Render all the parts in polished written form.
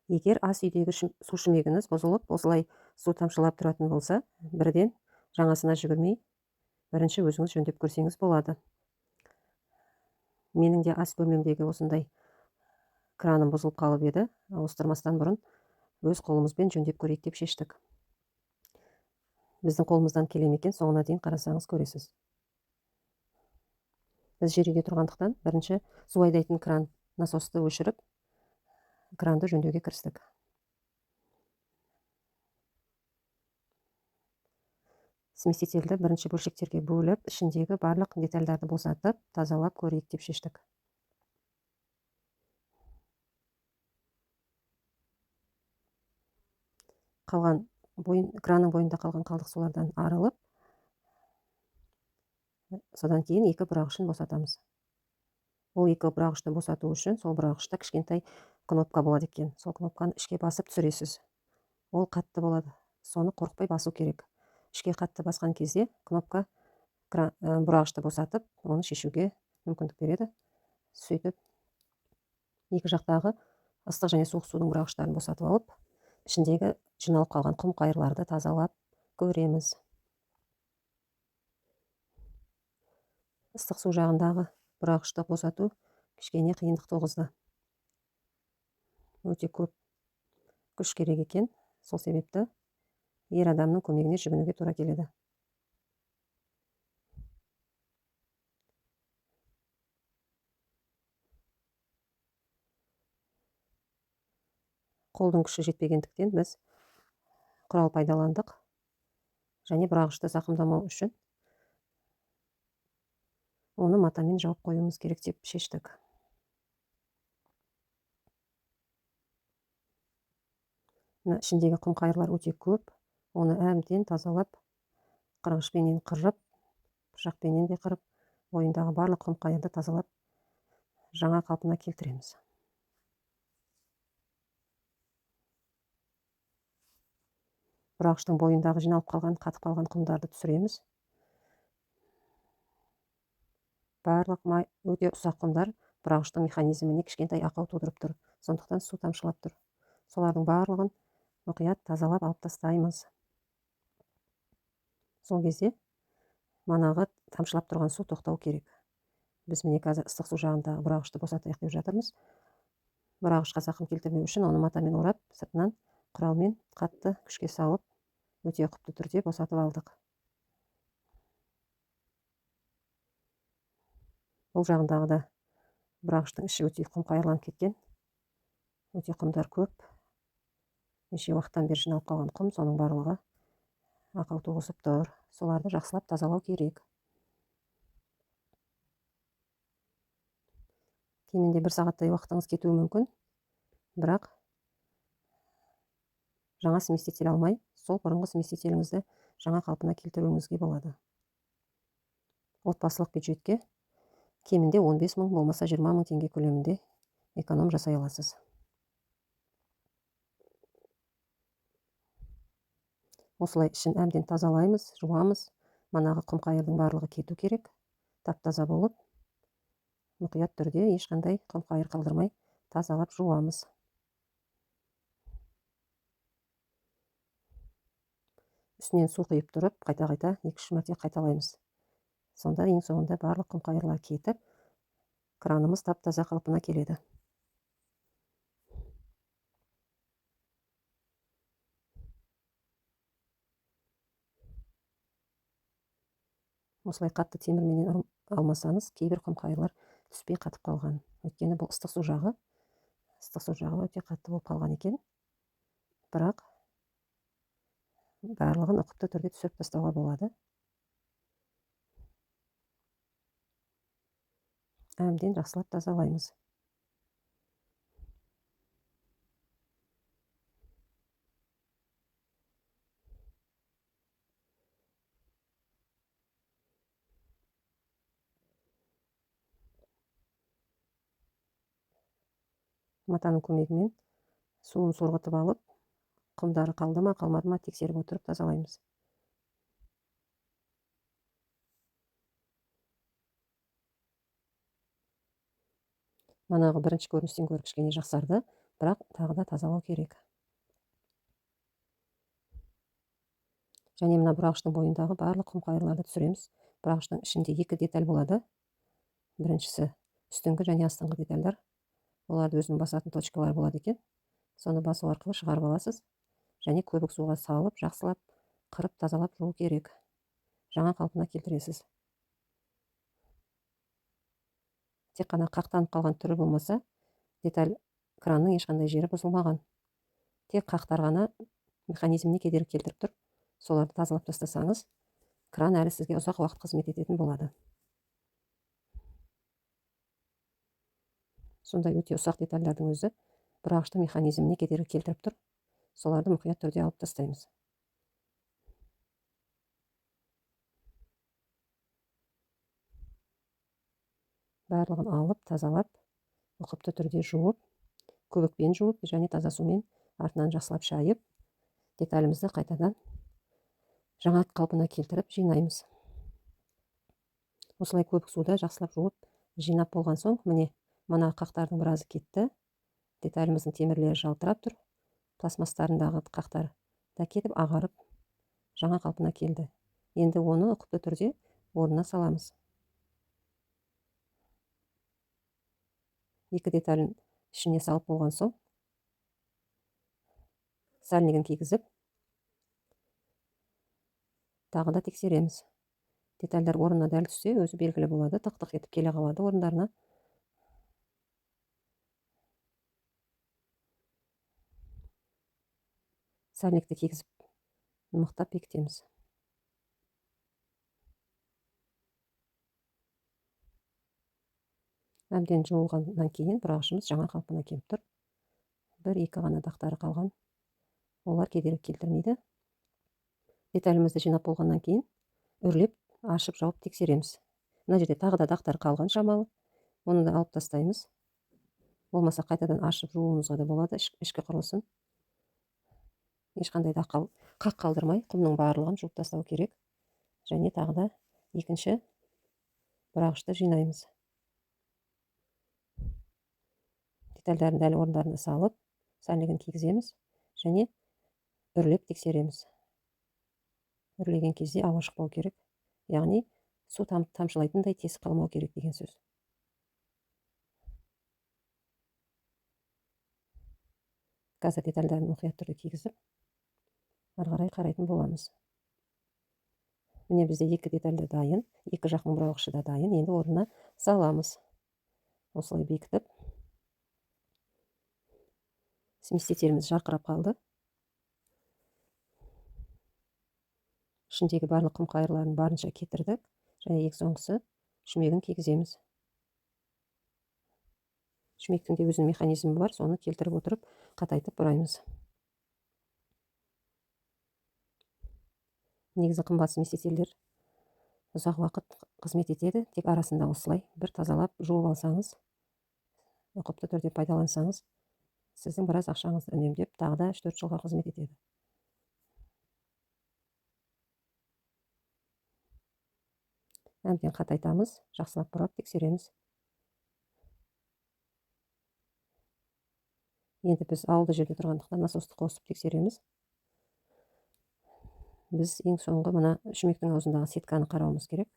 Егер ас үйдегі су шүмегіңіз бұзылып, осылай су тамшылап тұратын болса, бірден жаңасына жүгірмей, бірінші өзіңіз жөндеп көрсеңіз болады. Менің де ас бөлмемдегі осындай краным бұзылып қалып еді. Ауыстырмастан бұрын өз қолымызбен жөндеп көрейік деп шештік. Біздің қолымыздан келе ме екен, соңына дейін қарасаңыз көресіз. Біз жер үйде тұрғандықтан бірінші су айдайтын кран насосты өшіріп, кранды жөндеуге кірістік. Сместительді бірінші бөлшектерге бөліп, ішіндегі барлық детальдарды босатып, тазалап көрейік деп шештік. Кранның бойында қалған қалдық сулардан арылып, содан кейін екі бұрағышын босатамыз. Ол екі бұрағышты босату үшін сол бұрағышта кішкентай кнопка болады екен. Сол кнопканы ішке басып түсіресіз. Ол қатты болады. Соны қорықпай басу керек. Ішке қатты басқан кезде кнопка бұрағышты босатып, оны шешуге мүмкіндік береді. Сөйтіп, екі жақтағы ыстық және суық судың бұрағыштарын босатып алып, ішіндегі жиналып қалған құм қайырларды тазалап көреміз. Ыстық су жағындағы бұрағышты босату кішкене қиындық туғызды. Өте көп күш керек екен. Сол себепті ер адамның көмегіне жүгінуге тура келеді. Қолдың күші жетпегендіктен біз құрал пайдаландық және бұрағышты зақымдамау үшін оны матамен жауып қоюымыз керек деп шештік. Ішіндегі құм қайырлар өте көп. Оны әбден тазалап, қырғышпенен қырып, пышақпенен де қырып, бойындағы барлық құм қайырды тазалап, жаңа қалпына келтіреміз. Бұрағыштың бойындағы жиналып қалған, қатып қалған құмдарды түсіреміз. Барлық өте ұсақ құмдар бұрағыштың механизміне кішкентай ақау тудырып тұр. Сондықтан су тамшылап тұр. Солардың барлығын мұқият тазалап алып тастаймыз. Сол кезде манағы тамшылап тұрған су тоқтау керек. Біз міне қазір ыстық су жағындағы бұрағышты босатайық деп жатырмыз. Бұрағышқа зақым келтірмеу үшін оны матамен орап, сыртынан құралмен қатты күшке салып, өте ұқыпты түрде босатып алдық. Бұл жағындағы да бұрағыштың іші өте құм қайырланып кеткен. Өте құмдар көп. Неше уақыттан бері жиналып қалған құм, соның барлығы ақау туғызып тұр. Соларды жақсылап тазалау керек. Кемінде 1 сағаттай уақытыңыз кетуі мүмкін, бірақ жаңа сместитель алмай, сол бұрынғы сместителіңізді жаңа қалпына келтіруіңізге болады. Отбасылық бюджетке кемінде 15 мың, болмаса 20 мың теңге көлемінде эконом жасай аласыз. Осылай ішін әбден тазалаймыз, жуамыз. Манағы құм қайырдың барлығы кету керек. Тап-таза болып, мұқият түрде ешқандай құм қайыр қалдырмай тазалап жуамыз. Үстінен су құйып тұрып, қайта-қайта 2-3 мәрте қайталаймыз. Сонда ең соңында барлық құм қайырлар кетіп, кранымыз тап-таза қалпына келеді. Осылай қатты темірменен алмасаңыз, кейбір құм қайырлар түспей қатып қалған. Өйткені бұл ыстық су жағы өте қатты болып қалған екен. Бірақ барлығын ұқыпты түрде түсіріп тастауға болады. Әбден жақсылап тазалаймыз. Матаның көмегімен суын сорғытып алып, құмдары қалды ма, қалмады ма тексеріп отырып тазалаймыз. Манағы бірінші көріністен гөрі кішкене жақсарды. бірақ тағы да тазалау керек. Және мына бұрағыштың бойындағы барлық құм қайырларды түсіреміз. Бұрағыштың ішінде екі деталь болады. Біріншісі үстіңгі және астыңғы детальдар. Оларды өзінің басатын точкалары болады екен. Соны басу арқылы шығарып аласыз. Және көбік суға салып, жақсылап қырып тазалап жуу керек. Жаңа қалпына келтіресіз. Тек қана қақтанып қалған түрі болмаса, деталь кранның ешқандай жері бұзылмаған. Тек қақтар ғана механизміне кедергі келтіріп тұр. Соларды тазалап тастасаңыз, кран әлі сізге ұзақ уақыт қызмет ететін болады. Сондай өте ұсақ детальдардың өзі бұрағыштың механизміне кедергі келтіріп тұр. Соларды мұқият түрде алып тастаймыз. Барлығын алып, тазалап, ұқыпты түрде жуып, көбікпен жуып және таза сумен артынан жақсылап шайып, деталімізді қайтадан жаңа қалпына келтіріп жинаймыз. Осылай көбік суда жақсылап жуып, жинап болған соң, міне, мына қақтардың біразы кетті. Деталіміздің темірлері жалтырап тұр. Пластмастарындағы қақтар да кетіп, ағарып, жаңа қалпына келді. Енді оны ұқыпты түрде орнына саламыз. Екі деталін ішіне салып болған соң, сальнигін кигізіп, тағы да тексереміз. Детальдар орнына дәл түссе, өзі белгілі болады, тық-тық етіп келе қалады орындарына. Сальникті кигізіп, нықтап бекітеміз. Әбден жуылғаннан кейін бұрағышымыз жаңа қалпына келіп тұр. Бір-екі ғана дақтары қалған. Олар кедергі келтірмейді. Деталімізді жинап болғаннан кейін үрлеп, ашып, жауып тексереміз. Мына жерде тағы да дақтар қалған шамалы. Оны да алып тастаймыз. Болмаса қайтадан ашып жууымызға да болады ішкі құрылысын. Ешқандай да қақ қалдырмай, құмның барлығын жуып тастау керек. Және тағы да екінші бұрағышты жинаймыз. Детальдарын дәл орындарына салып, сальнигін кигіземіз және үрлеп тексереміз. Үрлеген кезде ауа шықпау керек. Яғни су тамшылайтындай тесік қалмау керек деген сөз. Қазір детальдарын мұқият түрде кигізіп, ары қарай қарайтын боламыз. Міне бізде екі детальда дайын, екі жақ бұрағышы да дайын. Енді орнына саламыз. Осылай бекітіп, сместителіміз жарқырап қалды. Ішіндегі барлық құм қайырларын барынша кетірдік. Және ең соңғысы шүмегін кигіземіз. Шүмектің де өзінің механизмі бар, соны келтіріп отырып, қатайтып бұраймыз. Негізі қымбат сместителдер ұзақ уақыт қызмет етеді. Тек арасында осылай бір тазалап, жуып алсаңыз, ұқыпты түрде пайдалансаңыз, сіздің біраз ақшаңызды үнемдеп, тағы да 3-4 жылға қызмет етеді. Әбден қатайтамыз, жақсылап бұрап тексереміз. Енді біз ауылды жерде тұрғандықтан насосты қосып тексереміз. Біз ең соңғы мына шүмектің аузындағы сетканы қарауымыз керек.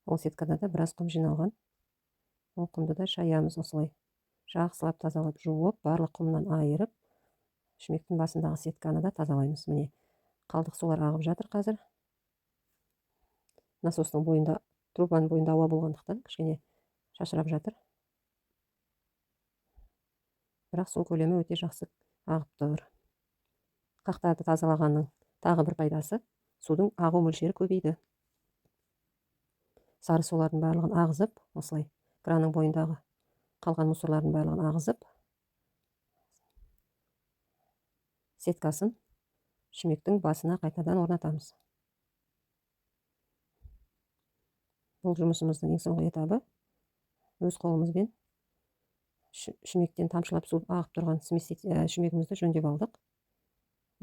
Ол сеткада да біраз құм жиналған. Ол құмды да шаямыз осылай. Жақсылап тазалап жуып, барлық құмнан айырып, шүмектің басындағы сетканы да тазалаймыз. Міне, қалдық сулар ағып жатыр қазір. Насостың бойында, трубаның бойында ауа болғандықтан кішкене шашырап жатыр. Бірақ су көлемі өте жақсы ағып тұр. Қақтарды тазалағанның тағы бір пайдасы, судың ағу мөлшері көбейді. Сары сулардың барлығын ағызып, осылай кранның бойындағы қалған мусорлардың барлығын ағызып, сеткасын шүмектің басына қайтадан орнатамыз. Бұл жұмысымыздың ең соңғы этабы. Өз қолымызбен шүмектен тамшылап су ағып тұрған шүмегімізді жөндеп алдық.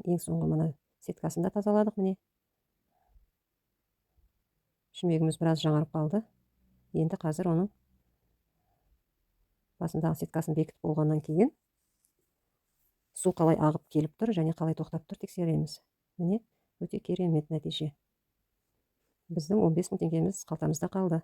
Ең соңғы мына сеткасын да тазаладық. Міне, шүмегіміз біраз жаңарып қалды. Енді қазір оның басындағы сеткасын бекітіп болғаннан кейін су қалай ағып келіп тұр және қалай тоқтап тұр тексереміз. Міне, өте керемет нәтиже. Біздің 15 000 теңгеміз қалтамызда қалды.